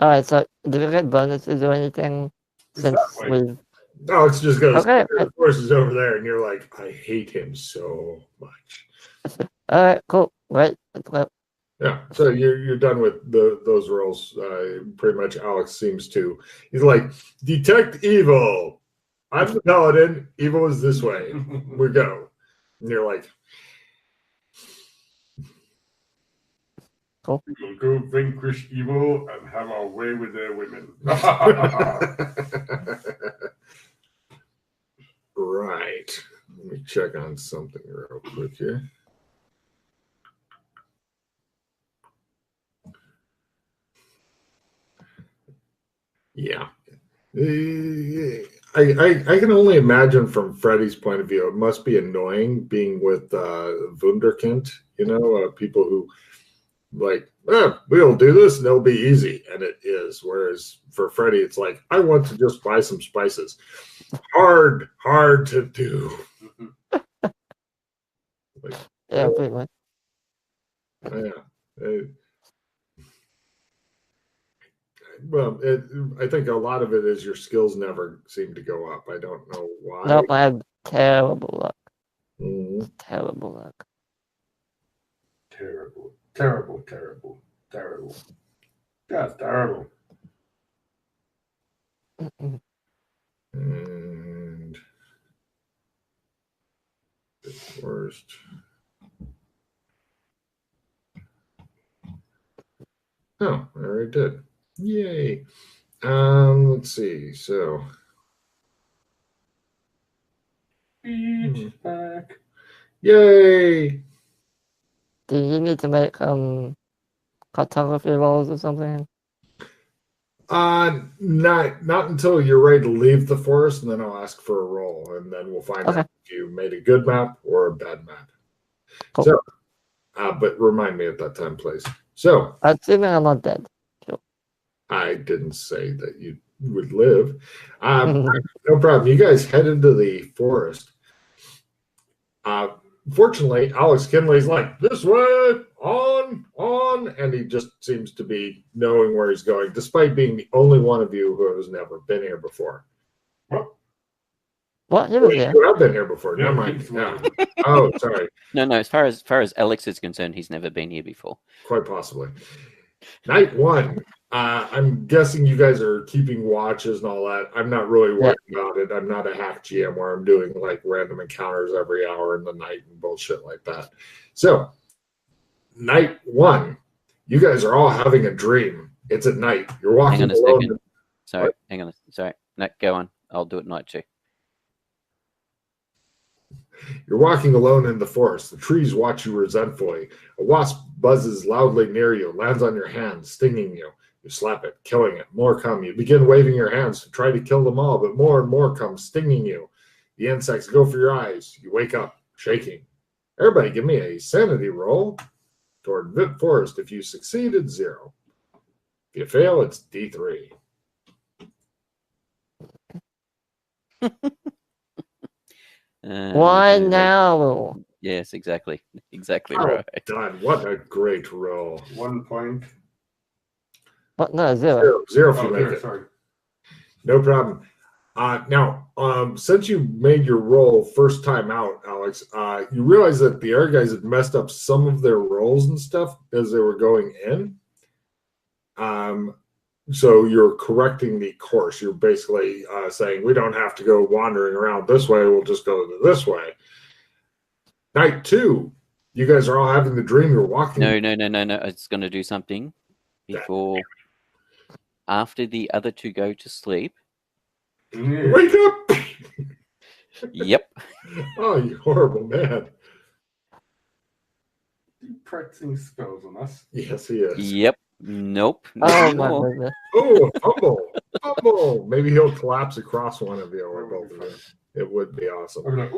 Alright, so do we get bonuses or anything since Exactly. we've... Alex just goes, Okay. the horse is over there, and you're like, I hate him so much. Alright, cool. Right. Yeah, so you're done with those roles. Pretty much, Alex seems to. He's like, detect evil. I'm the paladin. Evil is this way. We go. And you're like, cool. We will go vanquish evil and have our way with their women. Right. Let me check on something real quick here. Yeah. I can only imagine from Freddie's point of view, it must be annoying being with Wunderkind, people who like, we'll do this and it'll be easy. And it is. Whereas for Freddie, it's like, I want to just buy some spices. Hard to do. Like, yeah, pretty much. Yeah. Well, I think a lot of it is your skills never seem to go up. I don't know why. Nope, I have terrible luck. Mm-hmm. Terrible luck. Terrible. That's terrible. And the worst. Oh, I already did. Yay. Let's see. So Beach back. Yay. Do you need to make cartography rolls or something? Not until you're ready to leave the forest, and then I'll ask for a roll, and then we'll find out if you made a good map or a bad map. Cool. So, but remind me at that time, please. So, assuming I'm not dead. Sure. I didn't say that you would live. No problem. You guys head into the forest. Fortunately, Alex Kinley's like, this way, on, and he just seems to be knowing where he's going, despite being the only one of you who has never been here before. What? He was here. You have been here before. Never mind. Yeah. Oh, sorry. No. As far as Alex is concerned, he's never been here before. Quite possibly. Night one. I'm guessing you guys are keeping watches and all that. I'm not really worried about it. I'm not a hack GM where I'm doing like random encounters every hour in the night and bullshit like that. So, night one, you guys are all having a dream. It's at night. You're walking alone. Hang on a second. Sorry. No, go on. I'll do it night too. You're walking alone in the forest. The trees watch you resentfully. A wasp buzzes loudly near you, lands on your hand, stinging you. You slap it, killing it. More come. You begin waving your hands to try to kill them all, but more and more come, stinging you. The insects go for your eyes. You wake up, shaking. Everybody give me a sanity roll toward Vit Forest. If you succeed, it's 0. If you fail, it's D3. Why now? Yes, exactly. Exactly right. God, what a great roll. 1 point. What? No, 0. 0 if you make it. Sorry. No problem. Now, since you made your roll first time out, Alex, you realize that the air guys had messed up some of their rolls and stuff as they were going in. So you're correcting the course. You're basically saying, we don't have to go wandering around this way. We'll just go this way. Night 2, you guys are all having the dream. You're walking. No. It's going to do something before, after the other two go to sleep. Wake up! Yep. Oh, you horrible man. He's practicing spells on us. Yes, he is. Yep. Nope. Oh, my goodness. Oh, fumble. Maybe he'll collapse across one of you or both of you. It would be awesome. Like,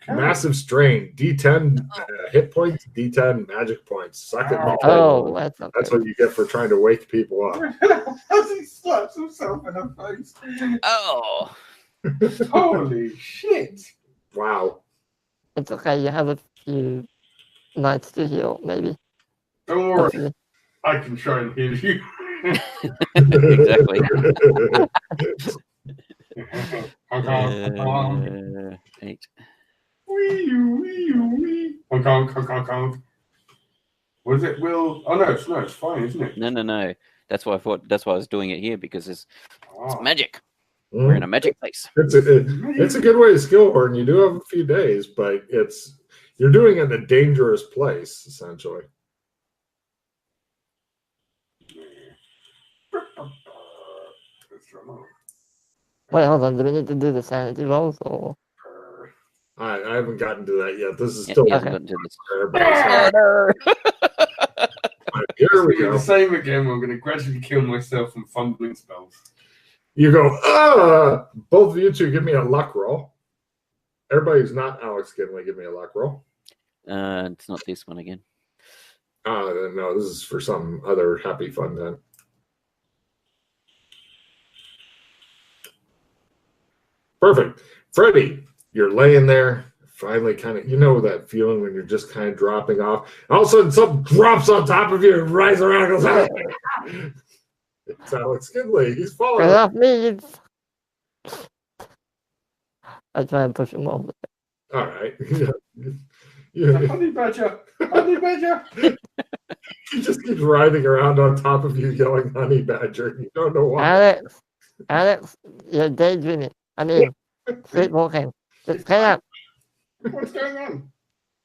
massive strain. D10 hit points, D10 magic points. Suck it. Oh, that's what you get for trying to wake people up. As he slaps himself in the face. Oh. Holy shit. Wow. It's okay. You have a few nights to heal, maybe. Don't worry. I can try and heal you. Exactly. Honk, honk, honk. 8. Wee. Honk, honk, honk, honk, honk. Was it Will? Oh no, it's fine, isn't it? No. That's why I thought. That's why I was doing it here because it's Ah. magic. We're in a magic place. It's a good way to skill horn. You do have a few days, but you're doing it in a dangerous place, essentially. Wait, hold on. Do we need to do the sanity rolls or? I haven't gotten to that yet. This is Yeah, still you haven't gotten to this. Here we The go. same again. I'm going to gradually kill myself from fumbling spells. You go, both of you two give me a luck roll. Everybody who's not Alex Kinley, give me a luck roll. It's not this one again. No, this is for some other happy fun time. Perfect. Freddie, you're laying there, finally kind of, you know that feeling when you're just kind of dropping off. All of a sudden, something drops on top of you and rises around and goes, ah! It's Alex Kinley. He's falling. Get off me! I try and push him over. All right. Honey badger! Honey badger! He just keeps riding around on top of you yelling honey badger. You don't know why. Alex, you're daydreaming. I mean, sleepwalking. Just get up. What's going on?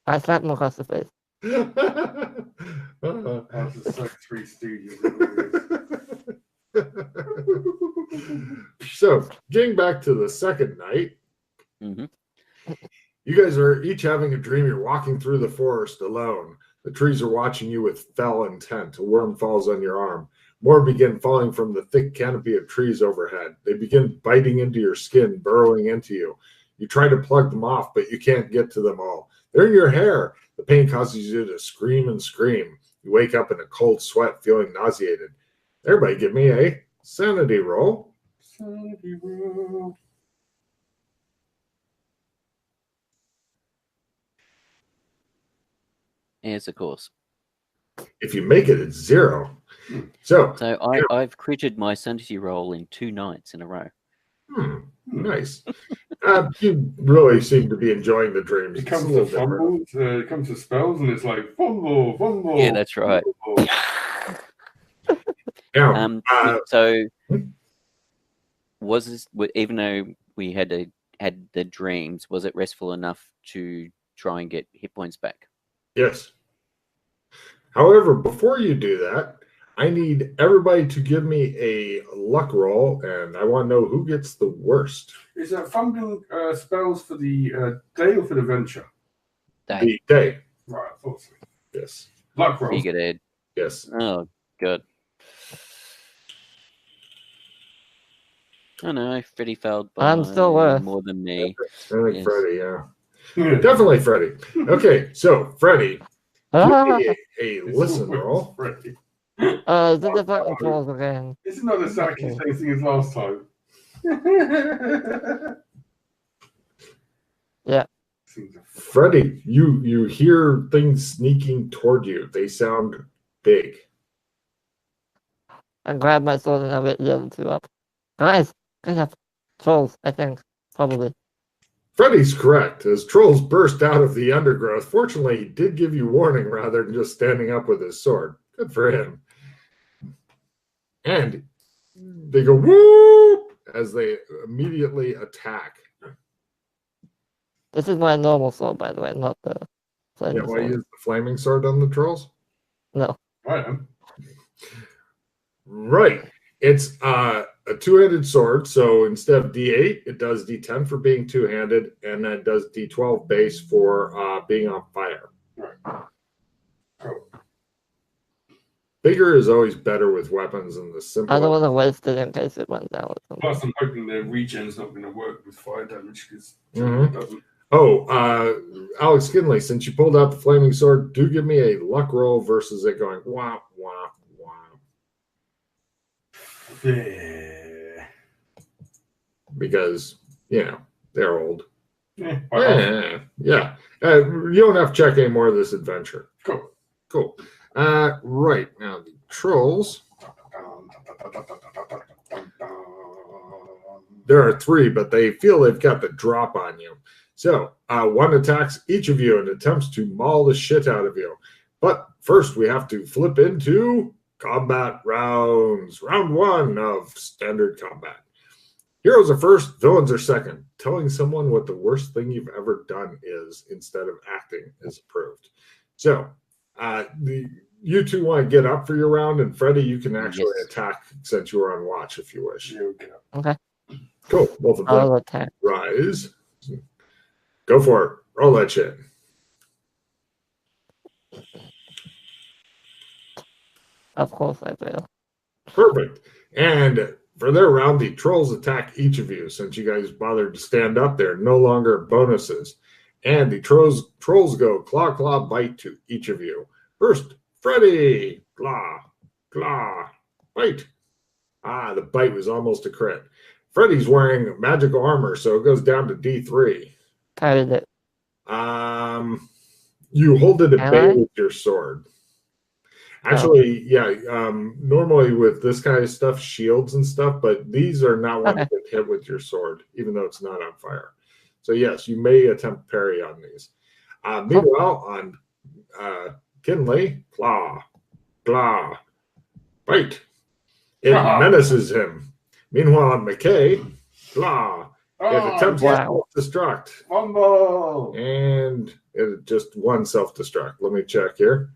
I slapped him across the face. That's just like Three Stooges. So, getting back to the second night, Mm-hmm. you guys are each having a dream. You're walking through the forest alone. The trees are watching you with fell intent. A worm falls on your arm. More begin falling from the thick canopy of trees overhead. They begin biting into your skin, burrowing into you. You try to plug them off, but you can't get to them all. They're in your hair. The pain causes you to scream and scream. You wake up in a cold sweat, feeling nauseated. Everybody give me a sanity roll. Sanity roll. Yes, of course. If you make it, it's 0. So I've critted my sanity roll in 2 nights in a row. Nice. You really seem to be enjoying the dreams. It comes to fumbles, it comes to spells, and it's like fumble. Yeah, that's right. Now, So was this, even though we had the dreams, was it restful enough to try and get hit points back? yes. However, before you do that, I need everybody to give me a luck roll, and I want to know who gets the worst. Is that fumbling spells for the day or for the venture? The day. Right, I thought so. Yes. Luck roll. Figured it. Yes. Oh, good. Oh no, Freddie failed by I'm still worse. more than me. I think Yes. Freddie, yeah. Definitely Freddie. Okay, so Freddie, give me a listen roll. Freddie. Is it the fucking trolls again? It's not exactly the same thing as last time. Yeah. Freddie, you hear things sneaking toward you. They sound big. I grab my sword and I get the other 2 up. Guys, get up. Trolls, I think. Probably. Freddie's correct. As trolls burst out of the undergrowth, fortunately, he did give you warning rather than just standing up with his sword. Good for him. And they go whoop as they immediately attack. This is my normal sword, by the way, not the flaming Yeah, why sword. use the flaming sword on the trolls? No. Right. Right. It's a two-handed sword, so instead of D8, it does D10 for being two-handed, and then it does D12 base for being on fire. Right. Oh. Bigger is always better with weapons, and the simpler. I don't want to waste it in case it went down or something. Plus, I'm hoping the regen's not going to work with fire damage because Mhm. it doesn't. Oh, Alex Kinley, since you pulled out the flaming sword, do give me a luck roll versus it going wah, wah, wah. Yeah. Because, they're old. Yeah. Yeah. You don't have to check any more of this adventure. Cool. Cool. Right. Now, the trolls. There are 3, but they feel they've got the drop on you. So one attacks each of you and attempts to maul the shit out of you. But first, we have to flip into combat rounds. Round 1 of standard combat. Heroes are first, villains are second. Telling someone what the worst thing you've ever done is instead of acting is approved. So you two want to get up for your round, and Freddie, you can actually attack since you were on watch if you wish. Okay. Cool. Both of I'll them attack. rise. Go for it. Roll that shit. Of course I will. Perfect. And for their round, the trolls attack each of you. Since you guys bothered to stand up there, no longer bonuses. And the trolls go claw, claw, bite to each of you. First, Freddy. Claw, claw, bite. The bite was almost a crit. Freddy's wearing magical armor, so it goes down to D3. How did it? You hold it at bay with your sword. Actually, normally with this kind of stuff, shields and stuff, but these are not one to get hit with your sword, even though it's not on fire. So yes, you may attempt parry on these. Meanwhile, on Kinley, claw, claw, bite. It menaces him. Meanwhile, on McKay, claw. It attempts to self-destruct. Fumble! And it just one self-destruct. Let me check here.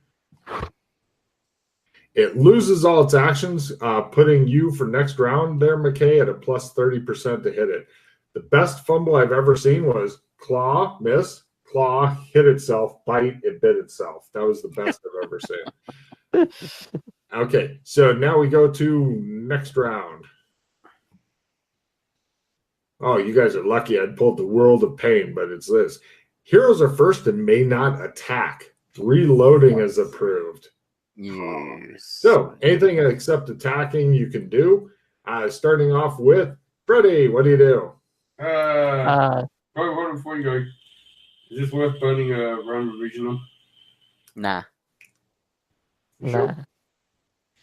It loses all its actions, putting you for next round there, McKay, at a plus 30% to hit it. The best fumble I've ever seen was claw, miss, claw, hit itself, bite, it bit itself. That was the best I've ever seen. Okay, so now we go to next round. Oh, you guys are lucky. I pulled the World of Pain, but it's this. Heroes are first and may not attack. Reloading is approved. Yes. So anything except attacking you can do. Starting off with Freddie, what do you do? Before you go, is this worth burning a run regional? Nah. Nah. Sure.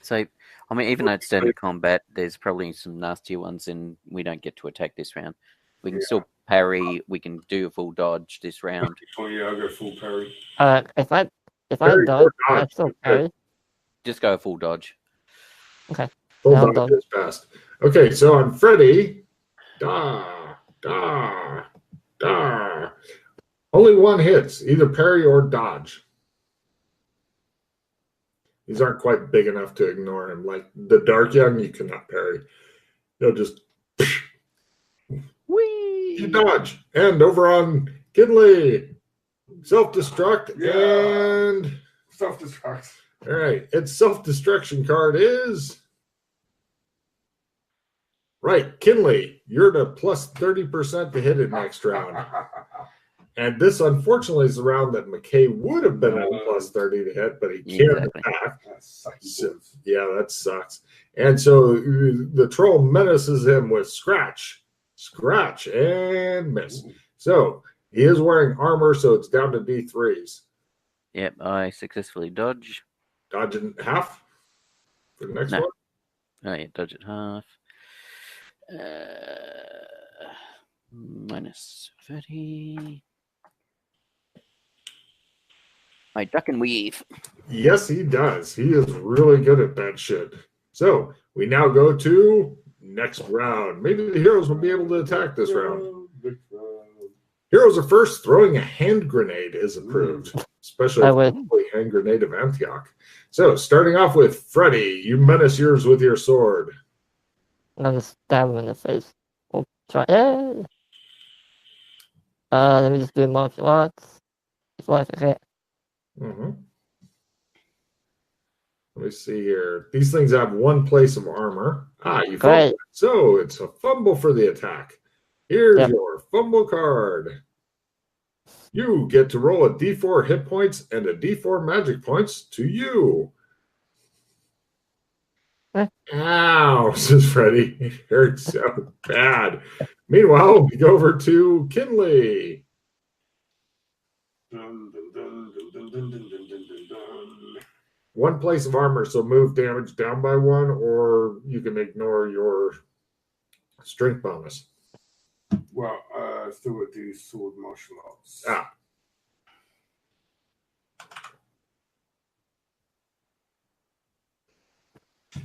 So, I mean, even though it's standard combat, there's probably some nastier ones, and we don't get to attack this round. We can still parry. We can do a full dodge this round. Oh yeah, I'll go full parry. If I Parry dodge, or I dodge, still okay. parry. Just go full dodge. Okay. Full Now dodge is best. Okay, so on Freddie, da, da, da. Only one hits, either parry or dodge. These aren't quite big enough to ignore him. Like the Dark Young, you cannot parry. You'll just you dodge. And over on Kinley, self-destruct and Self-destruct. all right. Its self-destruction card is right. Kinley, you're at a plus 30% to hit it next round. And this, unfortunately, is the round that McKay would have been at plus 30 to hit, but he can't attack. So, yeah, that sucks. And so the troll menaces him with scratch, and miss. So he is wearing armor, so it's down to D3s. Yep, I successfully dodge. Dodge in half for the next one. Oh, yeah, dodge at half. Minus 30. I duck and weave. Yes, he does. He is really good at that shit. So we now go to next round. Maybe the heroes will be able to attack this round. Heroes are first. Throwing a hand grenade is approved, especially a hand grenade of Antioch. So starting off with Freddie, you menace yours with your sword. I'm gonna stab him in the face. We'll try. Let me just do martial arts. If I hit. Mm-hmm. Let me see here. These things have one place of armor. You fumbled. So it's a fumble for the attack. Here's your fumble card. You get to roll a D4 hit points and a D4 magic points to you. Ow, says Freddie. It hurts so bad. Meanwhile, we go over to Kinley. one place of armor, so move damage down by one, or you can ignore your strength bonus. Well, still would do sword martial arts. Ah.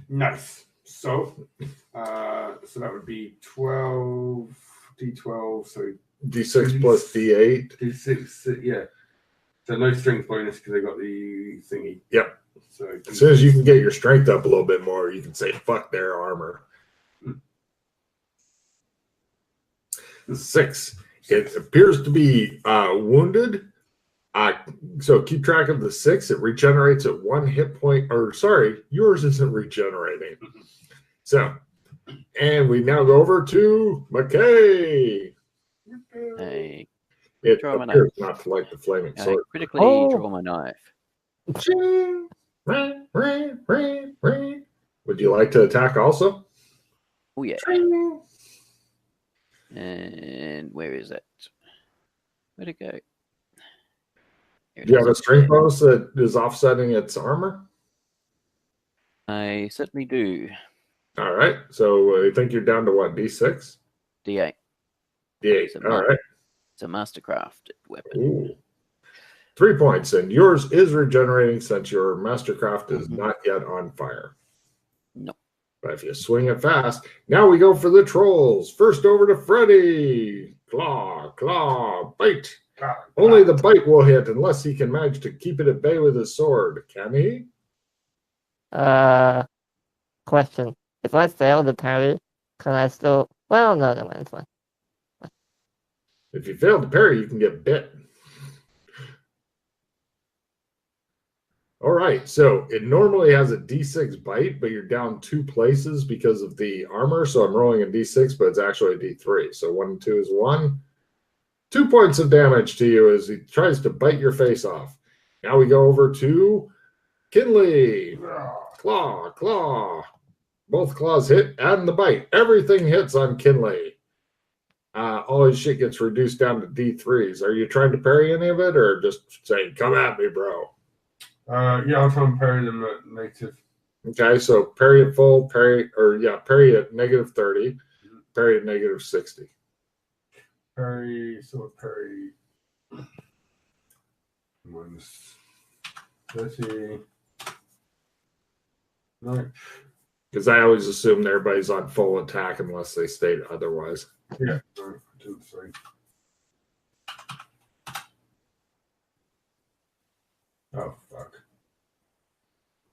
Nice. So that would be 12 d12. So D6 plus D8. d6. Yeah. So no strength bonus because I got the thingy. Yep. So As soon as you can get your strength up a little bit more, you can say fuck their armor. 6. It appears to be wounded. So keep track of the 6. It regenerates at 1 hit point. Or sorry, yours isn't regenerating. So, and we now go over to McKay. I It draw my appears not to like the flaming I sword. critically Oh. draw my knife. Ching! Ring, ring, ring, ring. Would you like to attack also? Oh yeah. Ching! And where is it? Where'd it go? Here it Do you is. have a strength bonus that is offsetting its armor? I certainly do. All right. So I think you're down to what? D6? D8. D8. All right. It's a mastercrafted weapon. Ooh. 3 points. And yours is regenerating since your mastercraft is not yet on fire. No. But if you swing it fast, now we go for the trolls. First over to Freddy. Claw, claw, bite. Only the bite will hit unless he can manage to keep it at bay with his sword. Can he? Question. If I fail the parry, can I still... Well, no, never mind, it's fine. If you fail to parry, you can get bit. All right, so it normally has a D6 bite, but you're down 2 places because of the armor. So I'm rolling a D6, but it's actually a D3. So 1 and 2 is 1. 2 points of damage to you as he tries to bite your face off. Now we go over to Kinley. Claw, claw. Both claws hit and the bite. Everything hits on Kinley. All his shit gets reduced down to D3s. Are you trying to parry any of it or just saying, come at me, bro? Yeah, I'll try and parry them at native. Okay, so parry at full, parry at negative 30, parry at negative 60. Parry, minus 30. No. Because I always assume everybody's on full attack unless they state otherwise. Yeah, no, I didn't say. Oh, fuck.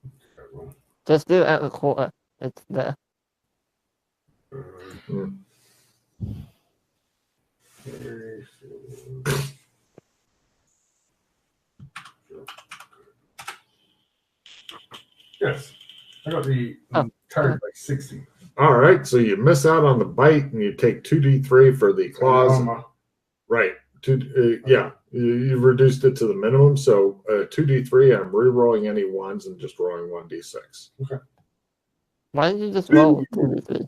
Okay, well, Just do it at the quarter. It's there. Yes, I got the carried by 60. All right, so you miss out on the bite and you take 2d3 for the claws. Right. You've reduced it to the minimum. So 2d3, I'm re-rolling any ones and just rolling 1d6. Okay. Why did you just roll 2d3?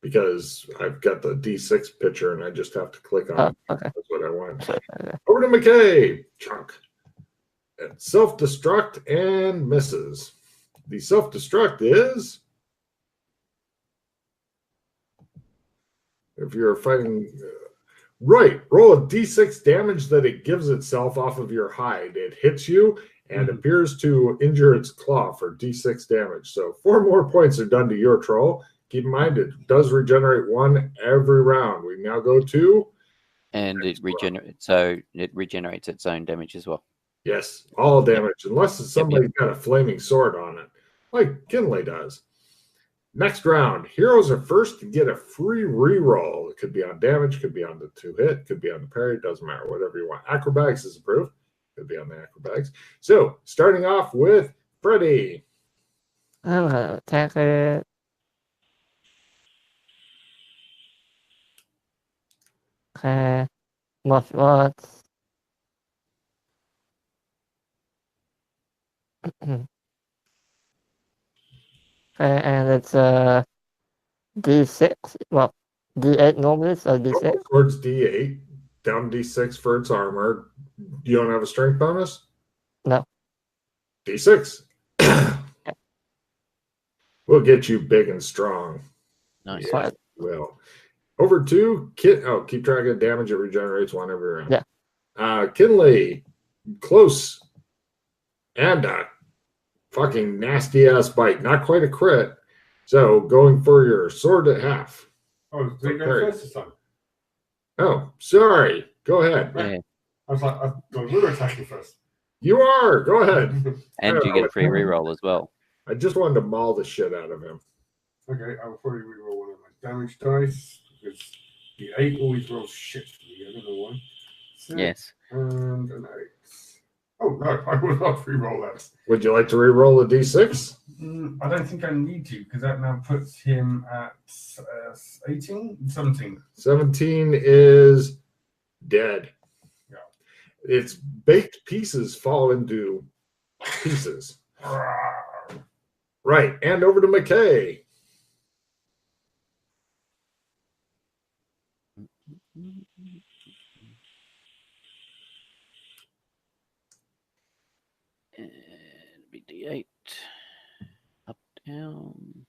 Because I've got the d6 picture and I just have to click on it. Okay. That's what I want. Okay. Over to McKay. Chunk. And self-destruct and misses. The self-destruct is... If you're fighting... Right, roll a d6 damage that it gives itself off of your hide. It hits you and appears to injure its claw for d6 damage. So 4 more points are done to your troll. Keep in mind, it does regenerate 1 every round. We now go to... And it regenerates, so it regenerates its own damage as well. Yes, all damage, unless somebody's got a flaming sword on it, like Kinley does. Next round, heroes are first to get a free reroll. It could be on damage, could be on the 2-hit, could be on the parry, doesn't matter, whatever you want. Acrobatics is approved. Could be on the acrobatics. So, starting off with Freddy. I'm gonna attack it. Okay. Martial arts. Okay, and it's D6. Well, D8 normally, so D6. Towards D8, down D6 for its armor. You don't have a strength bonus? No. D6. We'll get you big and strong. Nice. Yeah, well. Over to Kit. Oh, keep track of damage. It regenerates one every round. Yeah. Kinley, close. And a fucking nasty ass bite. Not quite a crit. So going for your sword at half. Oh, did you go first this time? Oh, sorry. Go ahead. Yeah. I was like, we were attacking first. You are. Go ahead. And you get a free reroll as well. I just wanted to maul the shit out of him. Okay, I'll probably reroll one of my damage dice because the 8 always rolls shit for me. I don't know why. 6 Yes. and an 8. Oh no, I will not reroll that. Would you like to reroll a d6? I don't think I need to because that now puts him at 18, 17. 17 is dead. Yeah. Its baked pieces fall into pieces. Right, and over to McKay. And BD8. Up, down.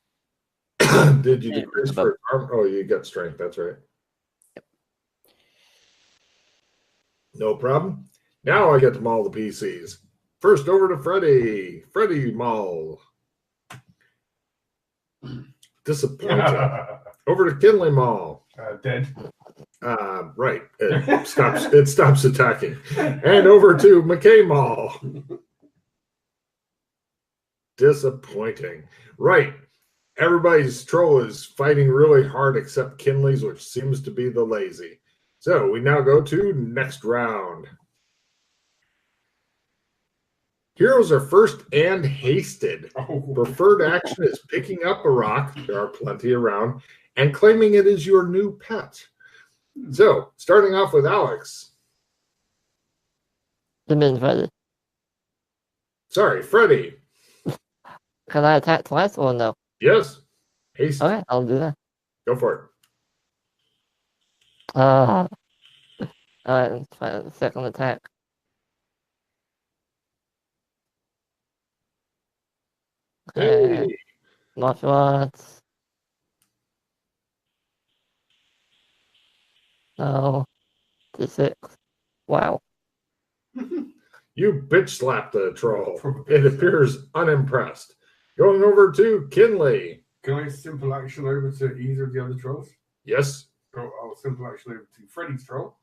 Did you Yeah, decrease above. for arm? Oh, you got strength. That's right. Yep. No problem. Now I get to maul the PCs. First over to Freddy. Freddy maul. Disappointing. Over to Kinley maul. Dead. Right. It stops attacking. And over to McKay maul. Disappointing. Right. Everybody's troll is fighting really hard except Kinley's, which seems to be the lazy. So we now go to next round. Heroes are first and hasted. Preferred action is picking up a rock, there are plenty around, and claiming it as your new pet. So, starting off with Alex. You mean Freddy? Sorry, Freddy. Can I attack twice or no? Yes. Haste. Okay, I'll do that. Go for it. Alright, let's try the second attack. Okay, Hey. martial arts. No. D6. Wow. You bitch slapped the troll. It appears unimpressed. Going over to Kinley. Can I simple action over to either of the other trolls? Yes. I'll simple action over to Freddy's troll.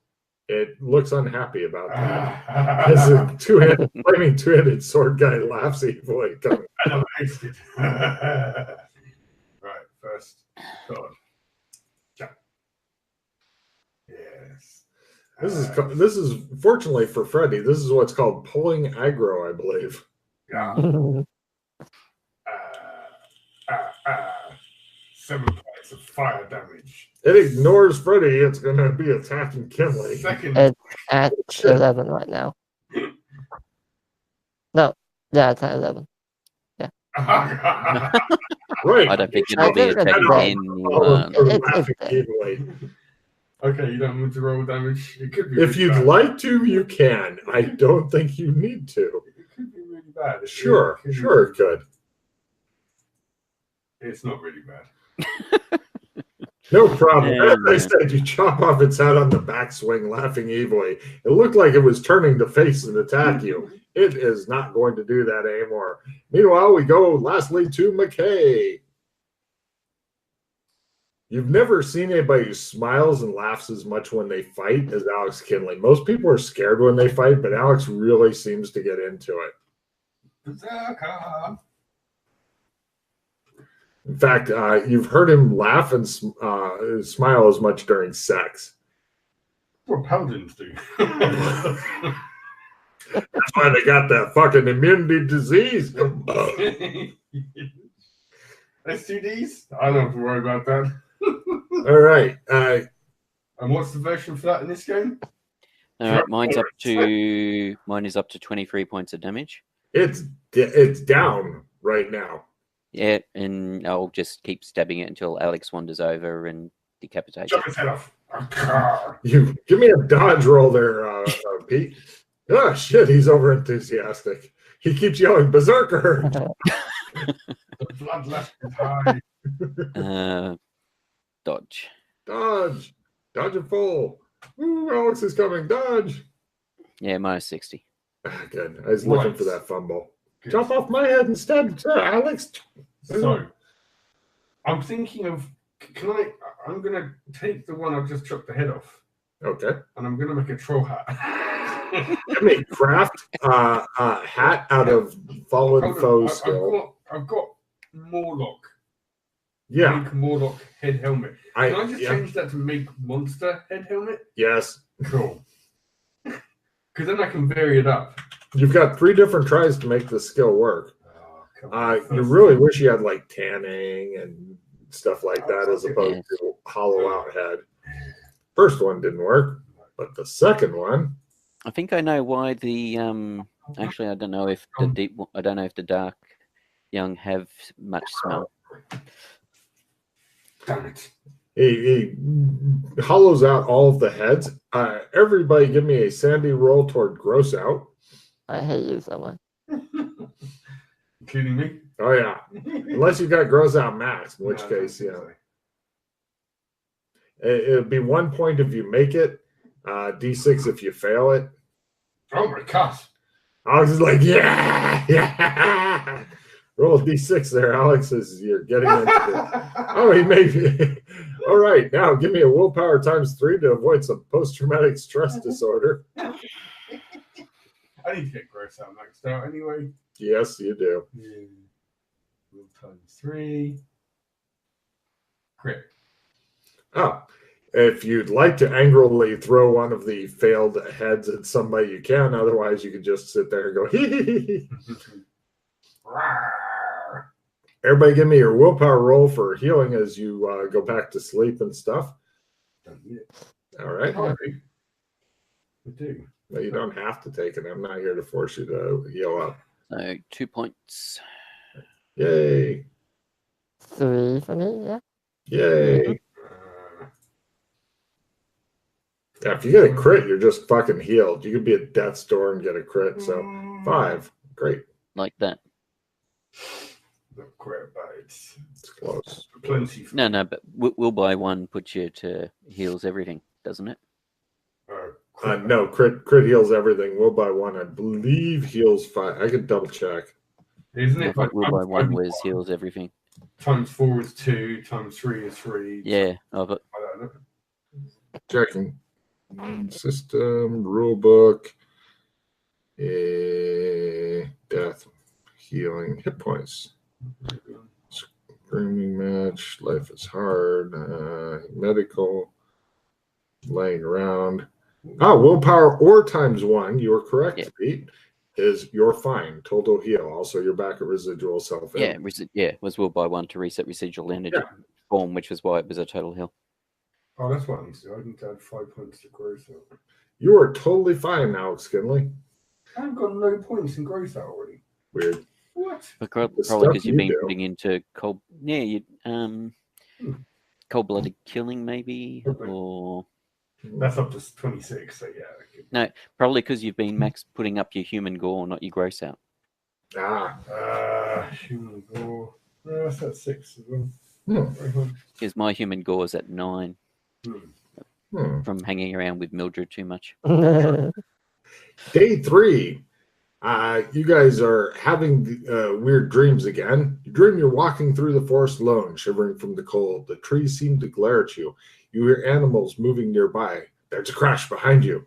It looks unhappy about that. As a flaming two-handed sword guy laughs evilly. And I'm hasted. Right, first. God. Jump. Yes. This is fortunately for Freddy. This is what's called pulling aggro, I believe. Yeah. 7 points of fire damage. It ignores Freddy. It's going to be attacking Kinley. Second. It's at 11 right now. No, yeah, it's at 11. Right. I don't think I it'll be think that's attacking right. anyone. Laughing evilly. Okay, you don't want to roll damage. It could be. If you'd like to, you can. I don't think you need to. It could be really bad. Sure, it could. It's not really bad. No problem. Yeah, As I said, you chop off its head on the backswing, laughing evilly. It looked like it was turning to face and attack you. It is not going to do that anymore. Meanwhile, we go lastly to McKay. You've never seen anybody who smiles and laughs as much when they fight as Alex Kinley. Most people are scared when they fight, but Alex really seems to get into it. Berserker. In fact, you've heard him laugh and smile as much during sex. What paladins do. That's why they got that fucking immunity disease. STDs? I don't have to worry about that. All right. And what's the version for that in this game? All right, mine is up to 23 points of damage. It's down right now. Yeah, and I'll just keep stabbing it until Alex wanders over and decapitates Chop it. his head off. You give me a dodge roll there, Pete. Oh shit, he's over enthusiastic. He keeps yelling berserker. bloodlust is high. Dodge. Dodge. Dodge it full. Ooh, Alex is coming. Dodge. Yeah, minus 60. Good. I was looking for that fumble. Good. Jump off my head instead, sir, Alex. So, I'm thinking of, I'm going to take the one I've just chopped the head off, Okay. and I'm going to make a troll hat. I made craft hat out of fallen foe skill. I've got Morlock. Yeah. Make Morlock head helmet. Can I just yeah. change that to make monster head helmet? Yes. Cool. Because then I can vary it up. You've got 3 different tries to make the skill work. You really wish you had like tanning and stuff like that as opposed to hollow out head. First one didn't work, but the second one. I think I know why the actually I don't know if the dark young have much smell. Damn it. He hollows out all of the heads. Everybody give me a sandy roll toward gross out. I hate you so much. Including me? Oh yeah. Unless you got gross out max, in which case, yeah. It'll be 1 point if you make it, D6 if you fail it. Oh my gosh. I was just like, yeah. Roll a D6 there, Alex, as you're getting into it. Oh, he made me. All right, now give me a willpower ×3 to avoid some post-traumatic stress disorder. I need to get gross out maxed out anyway. Yes, you do. Yeah. Will ×3. Crit. Oh, if you'd like to angrily throw one of the failed heads at somebody, you can. Otherwise, you can just sit there and go, hee hee hee. Everybody give me your willpower roll for healing as you go back to sleep and stuff. Don't need it. All right. I do. No, you don't have to take it. I'm not here to force you to heal up. So 2 points. Yay. 3 for me, yeah. Yay. Yeah, if you get a crit, you're just fucking healed. You could be at death's door and get a crit. So 5. Great. Like that. Not quite bad. It's Close. plenty. No, but we'll buy one, put you to heals everything, doesn't it? No, crit heals everything. We'll buy one. I believe heals 5. I could double check. Isn't I it? think we'll buy one with heals everything. ×4 is 2, ×3 is 3. Yeah, but I don't know. Checking. System, rulebook, death, healing, hit points. Screaming match, life is hard, medical, laying around. Willpower or ×1, you were correct, Pete, is you're fine. Total heal. Also, you're back at residual self. Was will buy one to reset residual energy form, which was why it was a total heal. Oh, that's what I need to do. I need to add 5 points to growth out. You are totally fine, Alex Kinley. I've got no points in growth out already. Weird. What? But probably because you've been putting into cold. Yeah, cold-blooded killing maybe, or that's up to 26. So yeah. No, probably because you've been putting up your human gore, not your gross out. Human gore. That's at 6 as well. Because my human gore is at 9 from hanging around with Mildred too much. Day 3. You guys are having weird dreams again. You dream you're walking through the forest alone, shivering from the cold. The trees seem to glare at you. You hear animals moving nearby. There's a crash behind you.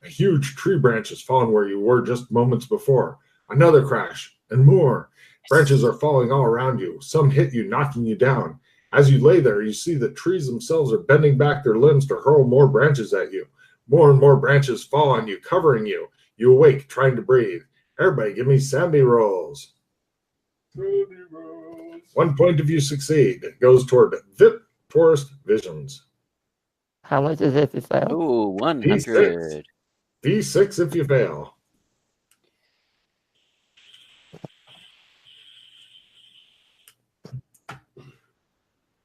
A huge tree branch has fallen where you were just moments before. Another crash, and more. Branches are falling all around you. Some hit you, knocking you down. As you lay there, you see the trees themselves are bending back their limbs to hurl more branches at you. More and more branches fall on you, covering you. You awake, trying to breathe. Everybody, give me sandy rolls. 1 point if you succeed. It goes toward VIP Forest Visions. How much is it if you fail? Oh, 100. D6 if you fail.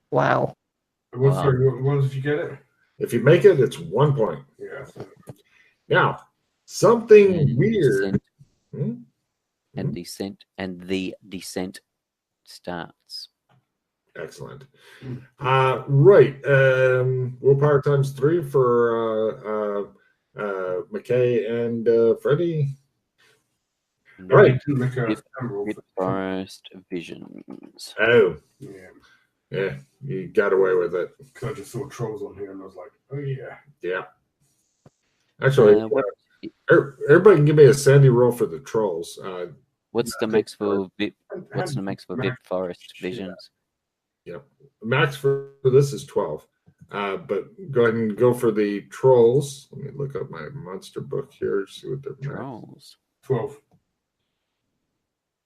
Wow. Sorry, what ones did you get it? If you make it, it's 1 point. Yeah. Now, something weird. And descent starts. Excellent. Right. Willpower times 3 for McKay and Freddie. I Right. need to make a If- camera If Forest Visions. Oh, Yeah, yeah. You got away with it. because I just saw trolls on here and I was like, oh yeah. Yeah. Actually, What, everybody can give me a sandy roll for the trolls. what's the max for VIP? What's the max for VIP Forest Visions? Max for this is 12. But go ahead and go for the trolls. Let me look up my monster book here, see what they're max. Trolls. 12.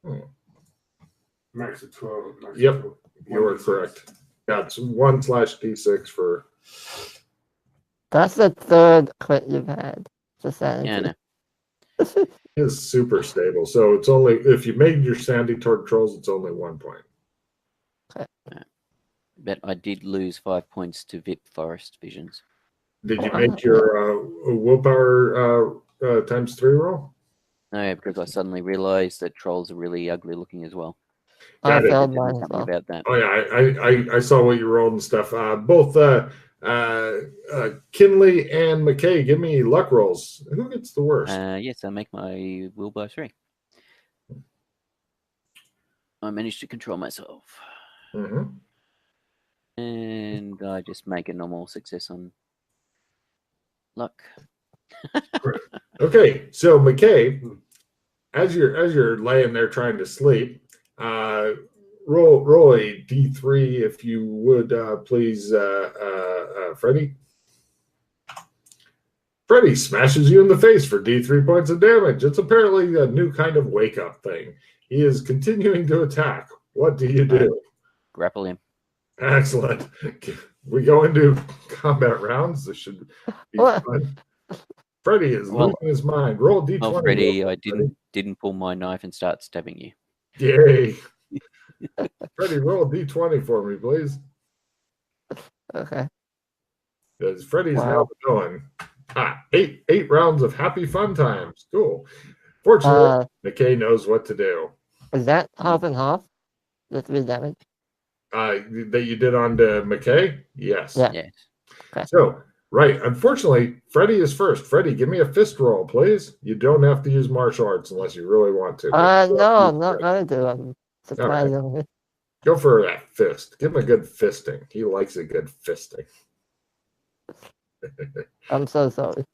Oh, Max of 12. Max Yep, of 12. you are correct. Yeah, it's 1/d6 for. That's the third crit you've had. Just sanity. Yeah, no. Is super stable. So it's only if you made your sandy toward trolls, it's only 1 point. But I did lose 5 points to VIP Forest Visions. Did you make your willpower times 3 roll? No, because I suddenly realized that trolls are really ugly looking as well. I Got it. failed Did mine as something well. about that. Oh yeah, I saw what you rolled and stuff. Both Kinley and McKay, give me luck rolls. Who gets the worst? Yes, I make my will by 3. I managed to control myself. Mm-hmm. And I just make a normal success on luck. Okay, so McKay, as you're laying there trying to sleep, roll a d3 if you would, please, Freddie. Freddie smashes you in the face for d3 points of damage. It's apparently a new kind of wake up thing. He is continuing to attack. What do you do? Grapple him. Excellent. We go into combat rounds. This should be fun. Freddie is losing his mind. Roll d20. Well, Freddy, I didn't pull my knife and start stabbing you. Yay. Freddie, roll a d20 for me, please. Okay. Because Freddie's now going. 8 rounds of happy fun times. Cool. Fortunately, McKay knows what to do. Is that half and half? The 3 damage? That you did on to McKay? Yes. Yeah. Yes. Okay. So, right. Unfortunately, Freddie is first. Freddie, give me a fist roll, please. You don't have to use martial arts unless you really want to. No, I'm not going to. I'm surprisingly. Go for that fist. Give him a good fisting. He likes a good fisting. I'm so sorry.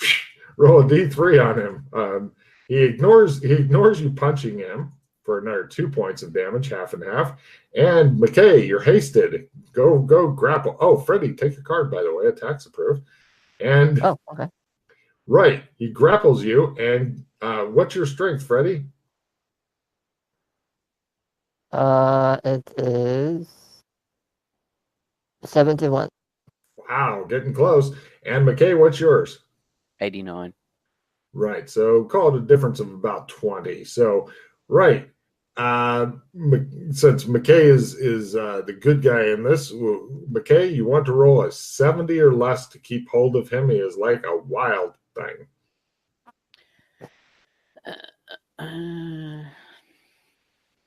Roll a d3 on him. He ignores you punching him for another 2 points of damage, half and half. And McKay, you're hasted. Go grapple. Oh, Freddie, take a card, by the way. Attacks approved. And okay. Right, he grapples you. And what's your strength, Freddie? It is 71. Wow, getting close. And McKay, what's yours? 89. Right, so call it a difference of about 20. So, right, since McKay is the good guy in this, McKay, you want to roll a 70 or less to keep hold of him. He is like a wild thing.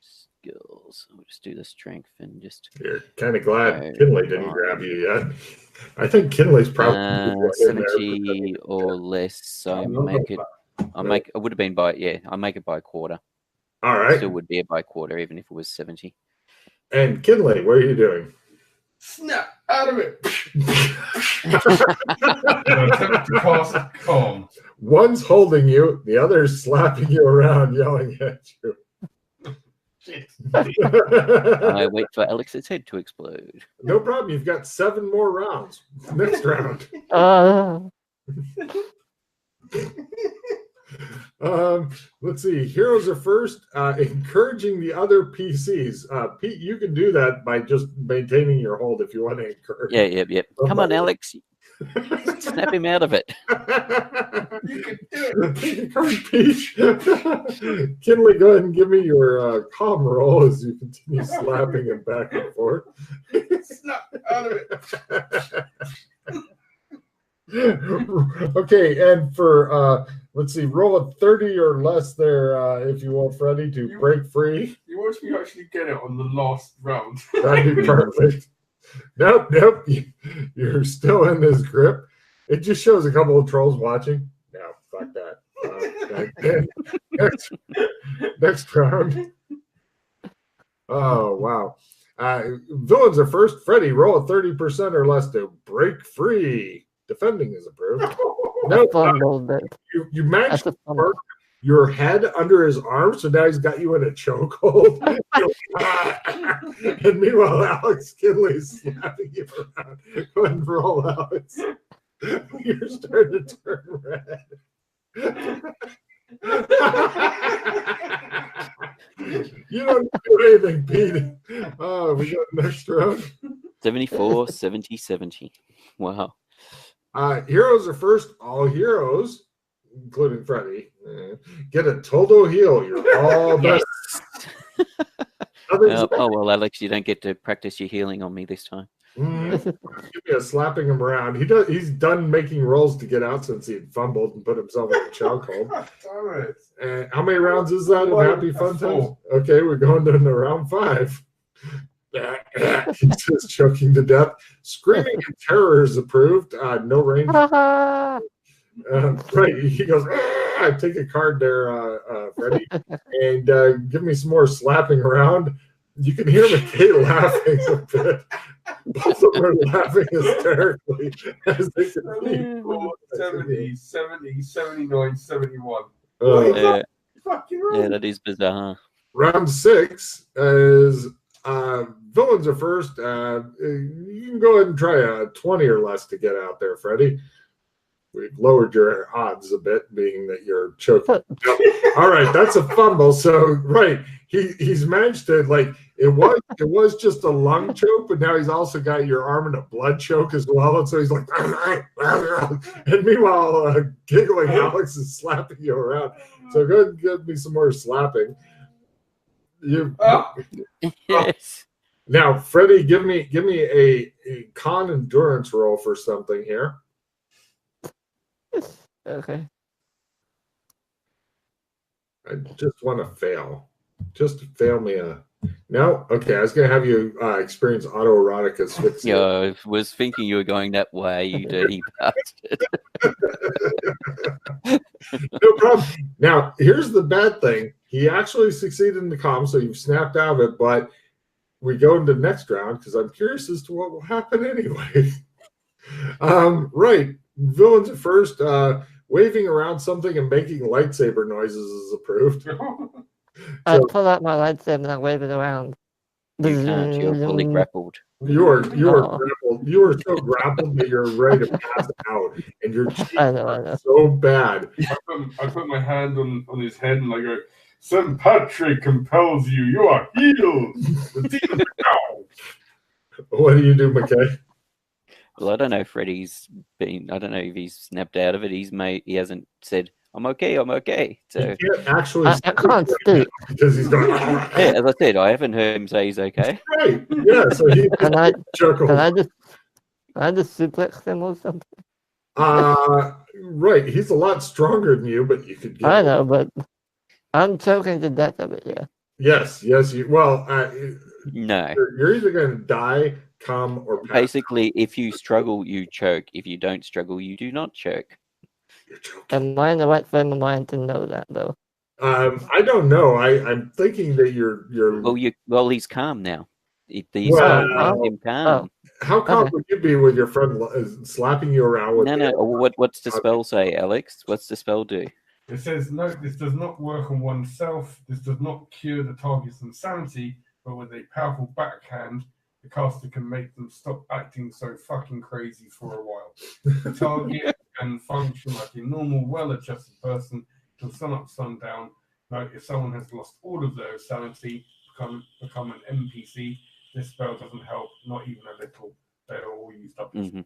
Skills. I'll just do the strength and just. You're kind of glad Kinley didn't grab you yet. I think Kinley's probably 70 or less. So I would have been I make it by a quarter. All right. Still would be by a quarter, even if it was 70. And Kinley, what are you doing? Snap out of it. Attempt to cast calm. One's holding you, the other's slapping you around, yelling at you. I wait for Alex's head to explode. No problem. You've got 7 more rounds. Next round. Let's see. Heroes are first. Encouraging the other PCs. Pete, you can do that by just maintaining your hold if you want to encourage. Yeah. Come on, Alex. Snap him out of it. You can do it. Encourage Pete. Kinley, go ahead and give me your calm roll as you continue slapping him back and forth. Snap out of it. Okay, and for Let's see. Roll a 30 or less there, if you will, Freddy, to break free. You watch me actually get it on the last round. That'd be perfect. Nope. You're still in his grip. It just shows a couple of trolls watching. No, fuck that. Next round. Oh, wow. Villains are first. Freddy, roll a 30% or less to break free. Defending is approved. Nope. You managed to work your head under his arm, so now he's got you in a chokehold. And meanwhile, Alex Kinley is slapping you around. Go ahead and roll, Alex. You're starting to turn red. You don't do anything, Pete. Oh, we got next round. 74, 70, 70. Wow. Heroes are first. All heroes, including Freddy, get a total heal. You're all best. Oh, well, Alex, you don't get to practice your healing on me this time. Give me a slapping him around. He's done making rolls to get out since he had fumbled and put himself in a chokehold. Damn it. How many rounds is that in Happy Fun Times? Okay, we're going to round 5. He's just choking to death. Screaming in terror is approved. No range. Right. He goes, take a card there, Freddy, and give me some more slapping around. You can hear McKay laughing a bit. Both of them are laughing hysterically as they continue. 70, 79, 71. Yeah, that is bizarre. Round 6 is villains are first. You can go ahead and try a 20 or less to get out there, Freddy. We've lowered your odds a bit, being that you're choking. All right, that's a fumble. So, right, he's managed to, like, it was just a lung choke, but now he's also got your arm in a blood choke as well. And so he's like, and meanwhile, giggling, Alex is slapping you around. So go ahead and give me some more slapping. Yes. Now, Freddie, give me a con endurance roll for something here. Okay. I just want to fail. Just fail me a. No? Okay, I was going to have you experience autoerotic asphyxia. Yeah, I was thinking you were going that way, you dirty bastard. No problem. Now, here's the bad thing. He actually succeeded in the comm, so you've snapped out of it, but we go into the next round because I'm curious as to what will happen anyway. Right. Villains at first. Waving around something and making lightsaber noises is approved. I pull out my lightsaber and I wave it around. You can't, you're fully grappled. You are grappled. You are so grappled that you're ready to pass out, and your cheeks are so bad. I put my hand on his head and I go, St. Patrick compels you. You are healed. The demon now. What do you do, McKay? Well, I don't know. Freddie's been. I don't know if he's snapped out of it. He hasn't said, "I'm okay. I'm okay." So he can't actually. I can't speak because he's going. Yeah, as I said, I haven't heard him say he's okay. Right. Yeah. So he. Can I just suplex him or something? Right. He's a lot stronger than you, but you could. Get I know, but I'm choking to death of it. Yeah. Yes. You. Well. No. You're either going to die, come, or pass. Basically, if you struggle, you choke. If you don't struggle, you do not choke. Am I in the right frame of mind to know that, though? I don't know. I'm thinking that you're. Well, he's calm now. Him calm. How calm would you be with your friend slapping you around with? No. What's the spell say, Alex? What's the spell do? It says, no, this does not work on oneself. This does not cure the target's insanity, but with a powerful backhand, the caster can make them stop acting so fucking crazy for a while. The target can function like a normal, well-adjusted person till sun up, sundown. Now, if someone has lost all of their sanity, become an NPC, this spell doesn't help, not even a little. They're all used up. Mm-hmm.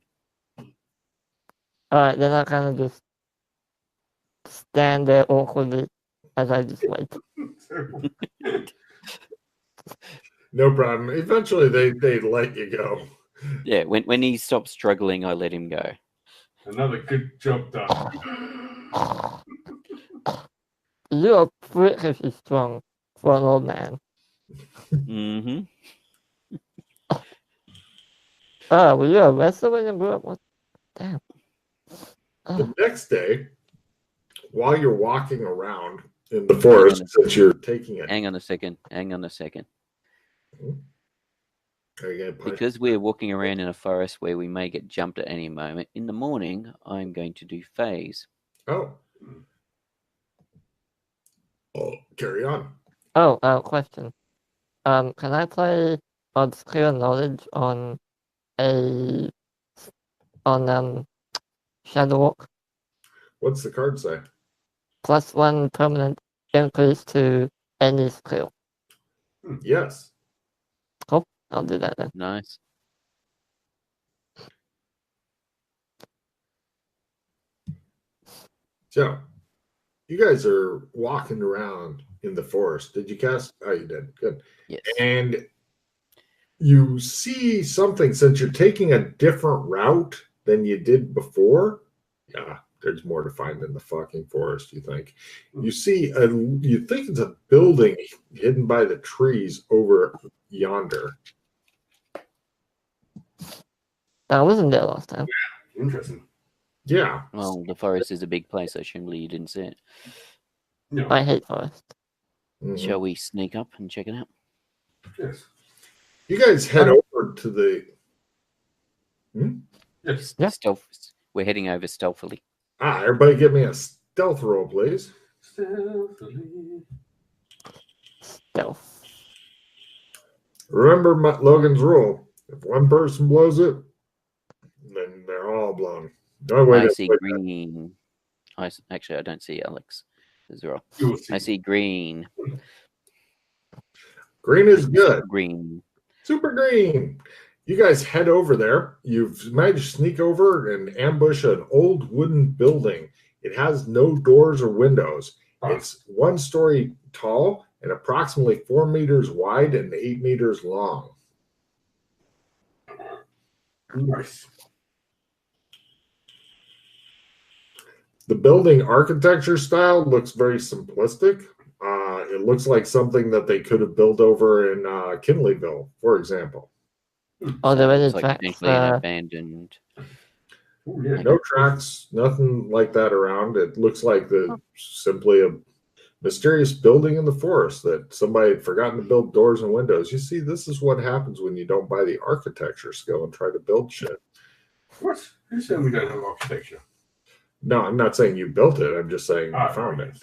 Alright, then I kind of just stand there awkwardly as I just wait. No problem. Eventually, they let you go. Yeah, when he stops struggling, I let him go. Another good job done. You are freakishly strong for an old man. Mm-hmm. Were you a wrestler when you grew up? What? Damn. The next day, while you're walking around in the forest, since you're taking it, Hang on a second. are you gonna punch? Because we're walking around in a forest where we may get jumped at any moment, in the morning, I'm going to do phase. Oh, carry on. Question. Can I play obscure knowledge on Shadow Walk? What's the card say? +1 permanent increase to any skill. Yes. Cool. I'll do that then. Nice. So, you guys are walking around in the forest. Did you cast? Oh, you did. Good. Yes. And you see something, since you're taking a different route than you did before. Yeah, there's more to find in the fucking forest, you think. You see you think it's a building hidden by the trees over yonder. I wasn't there last time. Interesting. Yeah. Well, the forest is a big place. Assumably you didn't see it. No. I hate forest. Mhm. Shall we sneak up and check it out? Yes. You guys head over to the. Yes. Yeah. Stealth. We're heading over stealthily. Everybody give me a stealth roll, please. Stealthily. Stealth. Remember Logan's rule. If one person blows it, then they're all blown. No way I to see avoid green. Actually, I don't see Alex as well. You'll see. I see green. that. Green is good. Green. Super green. You guys head over there. You've managed to sneak over and ambush an old wooden building. It has no doors or windows. It's 1 story tall and approximately 4 meters wide and 8 meters long. Nice. The building architecture style looks very simplistic. It looks like something that they could have built over in Kinleyville, for example. Oh, there It's any like tracks? potentially an abandoned. Oh, yeah. No tracks, nothing like that around. It looks like simply a mysterious building in the forest that somebody had forgotten to build doors and windows. You see, this is what happens when you don't buy the architecture skill and try to build shit. What? Who said we don't have architecture? No, I'm not saying you built it. I'm just saying you found it.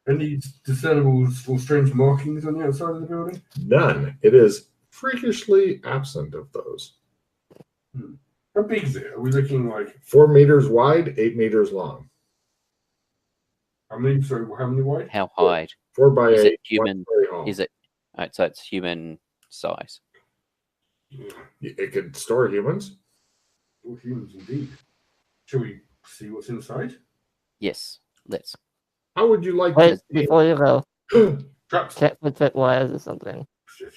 Any discernible or strange markings on the outside of the building? None. It is freakishly absent of those. How big is it? Are we looking like 4 meters wide, 8 meters long. how many? Sorry, how many wide? How high? 4 by Is 8. it human? 1 story hall. Is it? Right, so it's human size. It could store humans. Oh, humans indeed. Shall we see what's inside? Yes. Let's. How would you like Wait, before you go, to? Traps. check for trip wires or something.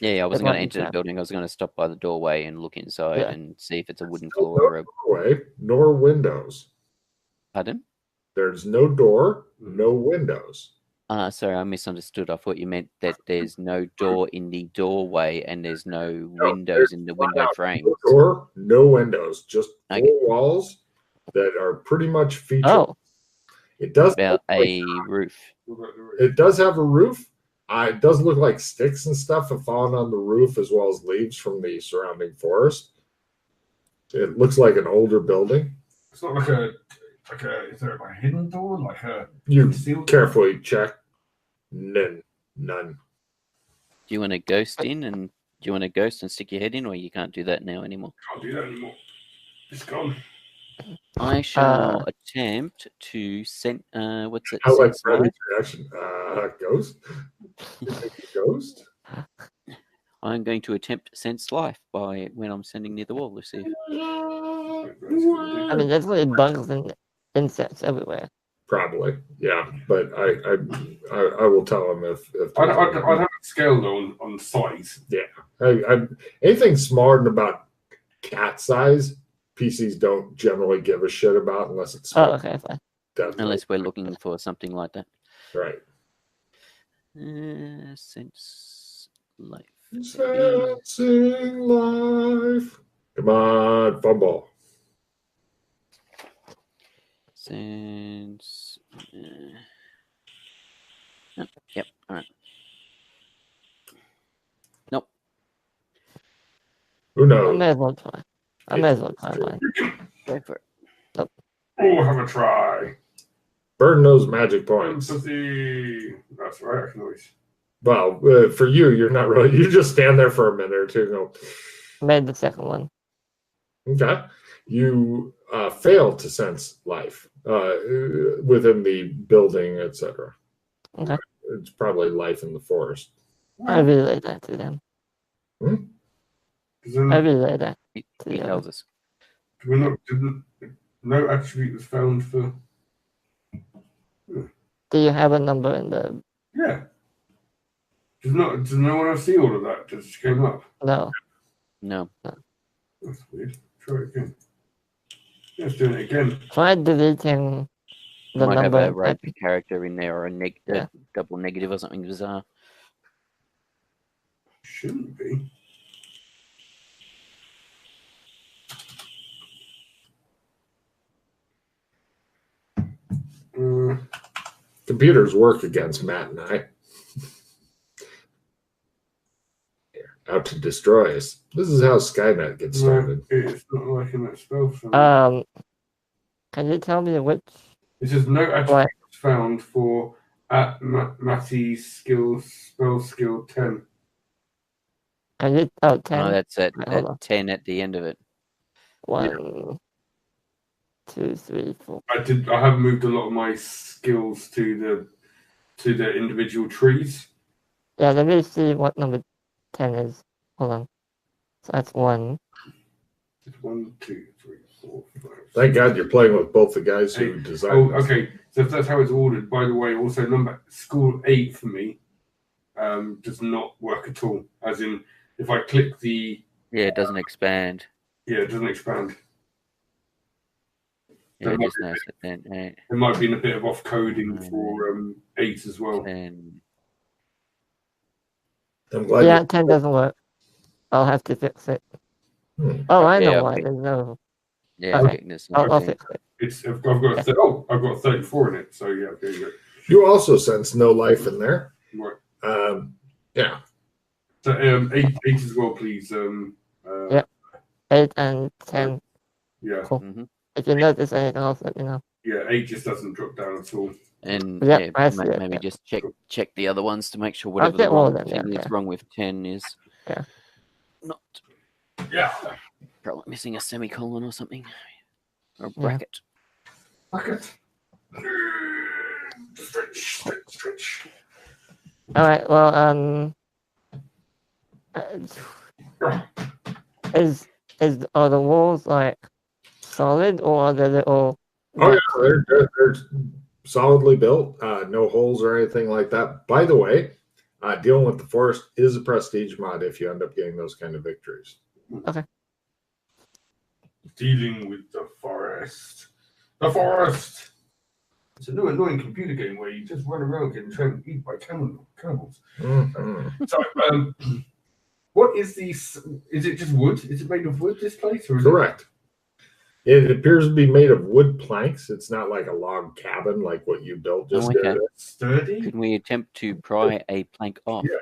Yeah, I wasn't might going to be enter the trapped. building. I was going to stop by the doorway and look inside Yeah. and see if it's a wooden Still floor or a. no doorway, nor windows. Pardon? There's no door, no windows. Sorry, I misunderstood. I thought you meant that there's no door in the doorway and there's no windows in the window frames. No door, no windows, just 4 Okay. walls that are pretty much featured. Oh, It does About look like- a roof. It does have a roof. It does look like sticks and stuff have fallen on the roof, as well as leaves from the surrounding forest. It looks like an older building. It's not like a is there like a hidden door? Like a You concealed carefully check. None. Do you want to ghost in and do you want to ghost and stick your head in, or you can't do that now anymore? Can't do that anymore. It's gone. I shall attempt to send. What's it? How like sense Freddy's light? reaction? Ghost? You think it's a ghost? I'm going to attempt sense life by when I'm standing near the wall. Let's see. I mean, there's really bugs and insects everywhere. Probably, yeah. But I will tell him if I'd have it scaled on size. anything smart and about cat size, PCs don't generally give a shit about unless it's Oh, small. okay, fine. deadly. Unless we're looking for something like that. Right. Sense life. Sensing life. Come on, fumble. Sense. Oh, yep. All right. Nope. Who I knows? may as well try. I may as well try mine. Go for it. Oh, have a try. Burn those magic points. Empathy. That's right. I can always. Well, for you, you're not really. You just stand there for a minute or two and go, Made the second one. okay. You fail to sense life within the building, etc. Okay. It's probably life in the forest. I relay that to them. I relay that He to the tells others. us. No attribute was found for. Do you have a number in the... Yeah. Does no one else see all of that? Just came up. No. No. That's weird. Try it again. Let's do it again. Try deleting the Might have number a and rogue typing. character in there or a Yeah. double negative or something bizarre. Shouldn't be. Computers work against Matt and I. Out to destroy us. This is how Skynet gets started. No, it's not like in that spell. Can you tell me which... It says no attribute Right. was found for at Matty's spell skill 10. Can you... Oh, 10. Oh, that's at, Right, hold at on. 10 at the end of it. 1, 2, 3, 4. I have moved a lot of my skills to the individual trees. Yeah, let me see what number 10 is. Hold on. So that's 1. It's 1, 2, 3, 4, 5. Thank God you're playing with both the guys who Oh, designed this. okay. So if that's how it's ordered, by the way, also school 8 for me does not work at all. As in, if I click the... Yeah, it doesn't expand. Yeah, it doesn't expand. Yeah, That just might notice it then. There might be a bit of off-coding for 8 as well. 10. I'm glad Yeah, 10 doesn't work. I'll have to fix it. Oh, I know Yeah, why. okay. There's no... Yeah, Okay. thickness. I'll fix it. I've got 34 in it. So yeah, there you go. you also sense no life in there. Right. Yeah. So 8 as well, please. Yeah. 8 and 10. Yeah. Cool. Mm-hmm. If you notice anything else, let me know. Yeah, 8 just doesn't drop down at all. And Yeah, yeah, I see it, maybe yeah. just check the other ones to make sure I'll whatever check the all wrong of them, yeah, thing is okay. wrong with 10 is Yeah. not Yeah. probably missing a semicolon or something. Or a Yeah. bracket. Bucket. Stretch. Alright, well, are the walls like solid or are they little... Oh yeah, they're solidly built. No holes or anything like that. By the way, dealing with the forest is a prestige mod if you end up getting those kind of victories. Okay. Dealing with the forest. The forest. It's a new annoying computer game where you just run around getting trained eaten by cannibals. Mm-hmm. So, what is these? Is it just wood? Is it made of wood? This place, or is Correct. It appears to be made of wood planks. It's not like a log cabin like what you built just okay. there. it sturdy? Could we attempt to pry a plank off? Yeah.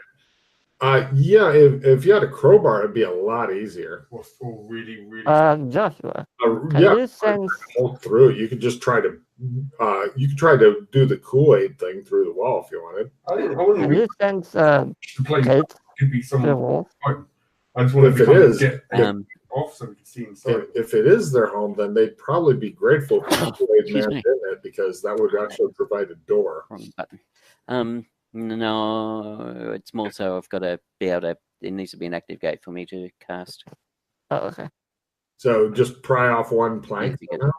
Yeah, if you had a crowbar, it'd be a lot easier. Or really. Joshua, can Yeah, you sense... hold through it. You could just try to do the Kool-Aid thing through the wall if you wanted. I wouldn't Can really you sense the place Kate could be through the someone. wall? I just wanted If to it come and is, get Um, off so we can see inside. If it is their home, then they'd probably be grateful for the Kool-Aid Excuse man me. in it because that would actually provide a door. wrong button. No, it's more so I've got to be able to. It needs to be an active gate for me to cast. Oh, okay. So just pry off one plank. Easy, good. somehow?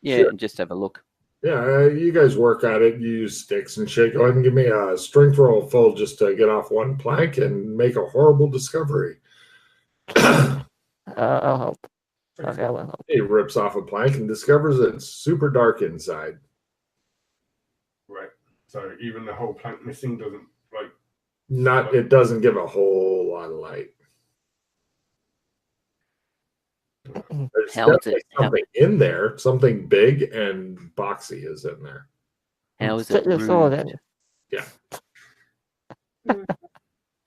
Yeah, Sure. and just have a look. Yeah, you guys work at it. You use sticks and shit. Go ahead and give me a strength roll full just to get off one plank and make a horrible discovery. I'll help. Okay, I will help. He rips off a plank and discovers it's super dark inside. So even the whole plank missing doesn't It doesn't give a whole lot of light. There's How is definitely it? How, something in there. Something big and boxy is in there. how is Set it your sword roofed?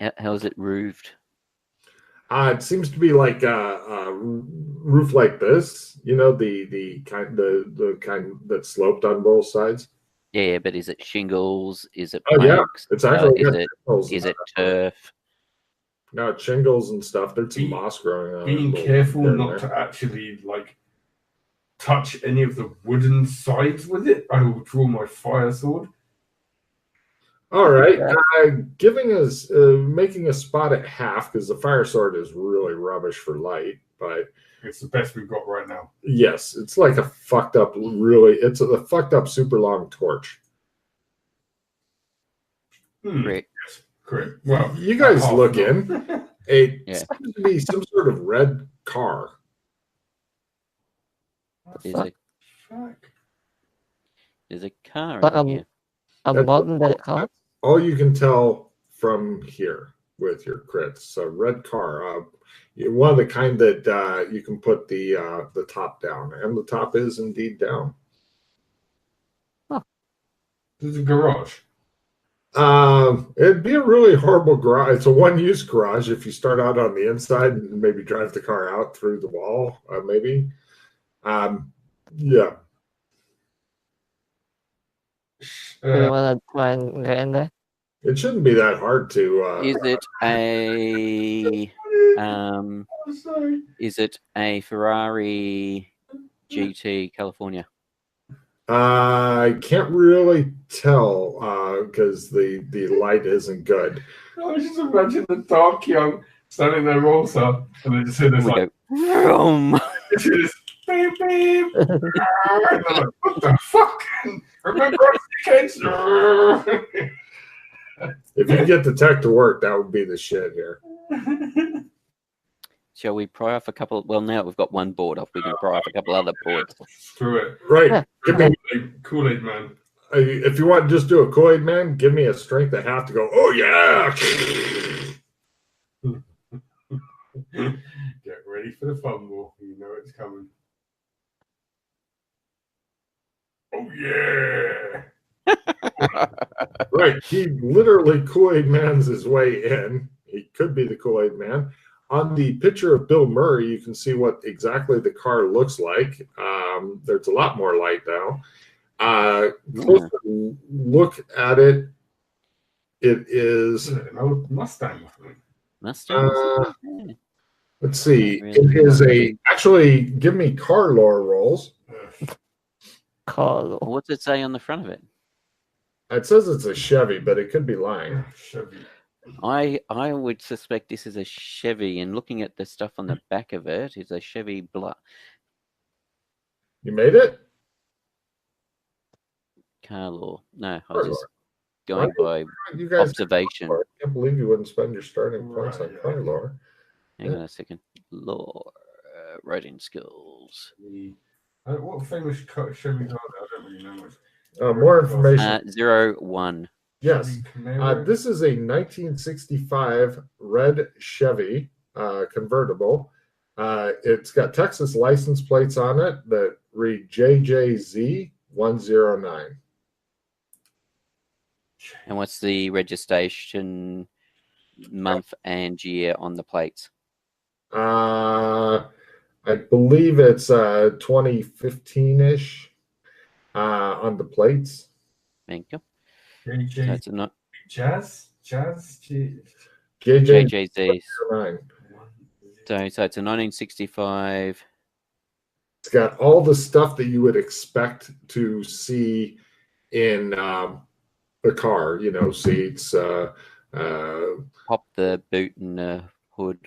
in. How is it roofed? It seems to be like a roof like this. You know, the kind that sloped on both sides. Yeah, but is it shingles? Is it Oh yeah, planks? it's actually Is got it shingles and is it stuff on it. turf? No, it's shingles and stuff. There's some Be- moss growing on it. being a little careful here and not there. to actually touch any of the wooden sides with it. I will draw my fire sword. All right, Yeah. giving us making a spot at half because the fire sword is really rubbish for light. But It's the best we've got right now. yes, it's like a fucked up. It's a fucked up super long torch. Correct. Yes, correct. Well, You guys half look not. in. It Yeah. seems to be some sort of red car. There's Fuck. a car Like in here. a That's modern day car. all you can tell from here with your crits. So red car, one of the kind that you can put the top down, and the top is indeed down. There's a garage. It'd be a really horrible garage. It's a one-use garage if you start out on the inside and maybe drive the car out through the wall, maybe. Yeah. Do you want to try and get in there? It shouldn't be that hard to. Is it a I'm sorry. is it a Ferrari GT California? I can't really tell because the light isn't good. I just imagine the dark young standing there also, and they just hear this We like, go vroom. they hear this beep beep, and they're like, what the fuck? Remember us, kids? If you can get the tech to work, that would be the shit here. Shall we pry off a couple? Well, now we've got one board off. We can pry off a couple other boards. Screw it. Right. Yeah. Give me, Kool-Aid man. if you want to just do a Kool-Aid man, give me a strength of half to go, oh yeah. Get ready for the fumble. You know it's coming. Oh yeah. Right. He literally Kool-Aid Man's his way in. He could be the Kool-Aid Man. On the picture of Bill Murray, you can see what exactly the car looks like. There's a lot more light now. Closer look at it. It is. An old Mustang. Mustang. Let's see. Really? It is actually. Give me car lore rolls. Carlo. What's it say on the front of it? It says it's a Chevy, but it could be lying. Chevy. I would suspect this is a Chevy, and looking at the stuff on the back of it, it's a Chevy Black You made it? car law. No, I Car was just going by You guys observation. I can't believe you wouldn't spend your starting points Right, on yeah. car lore. Hang on a second. Lore, writing skills. What famous Chevy are there? I don't really know much. More information. 01. Yes. Chevy Camaro. This is a 1965 red Chevy convertible. It's got Texas license plates on it that read JJZ 109. And what's the registration month and year on the plates? I believe it's 2015-ish on the plates. Thank you. JJ, So it's not Jazz? JJZ. 9. So it's a 1965. It's got all the stuff that you would expect to see in a car, seats, Pop the boot and the hood.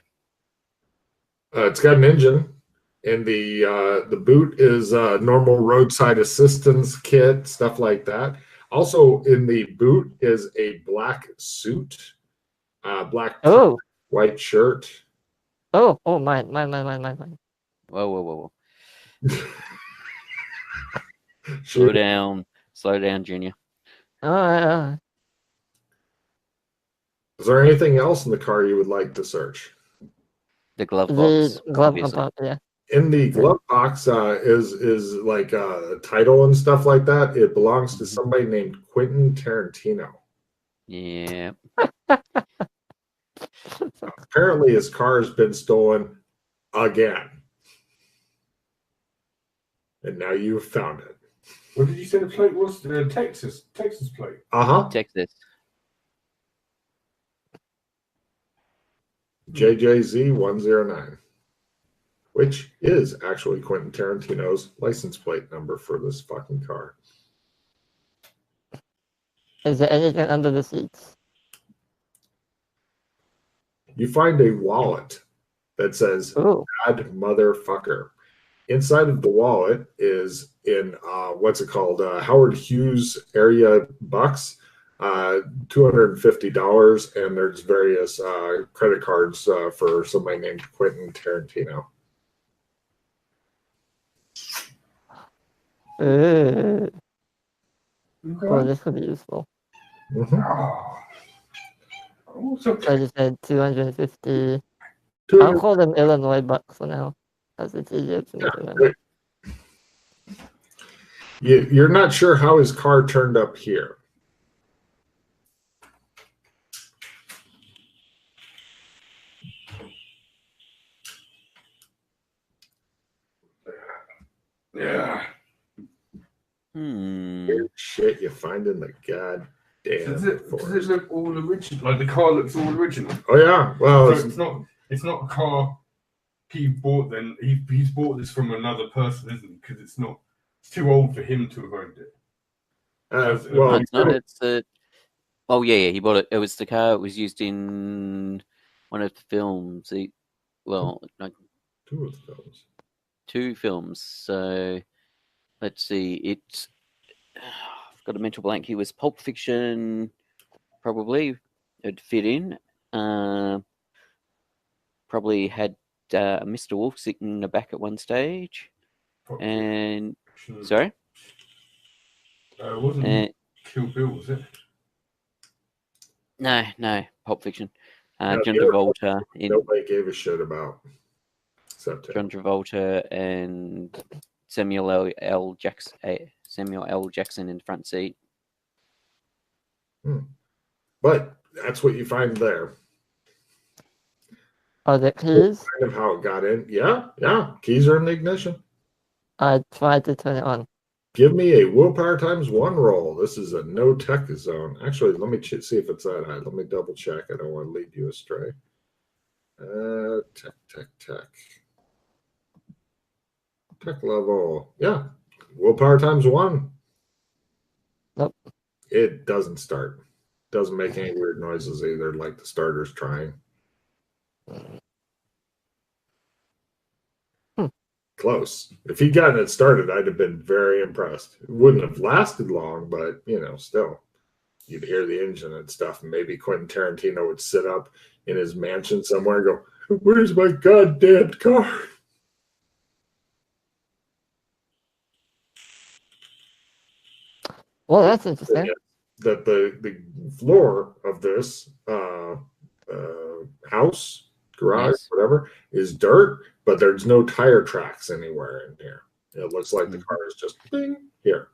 it's got an engine, and the boot is normal roadside assistance kit, stuff like that. Also, in the boot is a black suit, black tie, Oh, white shirt. oh, mine. Whoa. Shoot. Slow down, Junior. All right. Is there anything else in the car you would like to search? The glove The box. glove obviously. compartment, yeah. In the glove box is like a title and stuff like that. It belongs to somebody named Quentin Tarantino. Yeah. Apparently, his car has been stolen again, and now you've found it. What did you say the plate was? Texas plate. Texas. JJZ 109, which is actually Quentin Tarantino's license plate number for this fucking car. Is there anything under the seats? You find a wallet that says Ooh. "Bad Motherfucker." Inside of the wallet is in what's it called? Howard Hughes area bucks, $250, and there's various credit cards for somebody named Quentin Tarantino. Oh, Okay. this could be useful. Mm-hmm. Also, So I just said 250. Two- I'll call them Illinois bucks for now, as it's easier for me to remember. You're not sure how his car turned up here. yeah. Weird shit you find in the goddamn Does it forest. look all original? Like the car looks all original. Oh yeah, well, So it's not a car he bought. Then he's bought this from another person, isn't he? Because it's too old for him to have owned it. well, No, it's not. It's the. Oh yeah, he bought it. It was the car. It was used in one of the films. Like two of the films. 2 films. So let's see. It's. I've got a mental blank. He was Pulp Fiction. Probably it'd fit in. Probably had Mr. Wolf sitting in the back at one stage. And sorry, it wasn't Kill Bill, was it? No, Pulp Fiction. No, John the other Travolta nobody gave a shit about, except him. John Travolta and Samuel L. Jackson in the front seat. But that's what you find there. Are there keys? Kind of how it got in. Yeah. Keys are in the ignition. I tried to turn it on. Give me a willpower × roll. This is a no tech zone. Actually, let me see if it's that high. Let me double check. I don't want to lead you astray. Tech. Tech level. Yeah. Willpower ×1. Nope. It doesn't start. Doesn't make any weird noises either, like the starter's trying. Close. If he'd gotten it started, I'd have been very impressed. It wouldn't have lasted long, but still, you'd hear the engine and stuff. And maybe Quentin Tarantino would sit up in his mansion somewhere and go, "Where's my goddamn car?" Well, that's interesting. That the floor of this house, garage, Yes. whatever, is dirt, but there's no tire tracks anywhere in here. It looks like the car is just ding, here.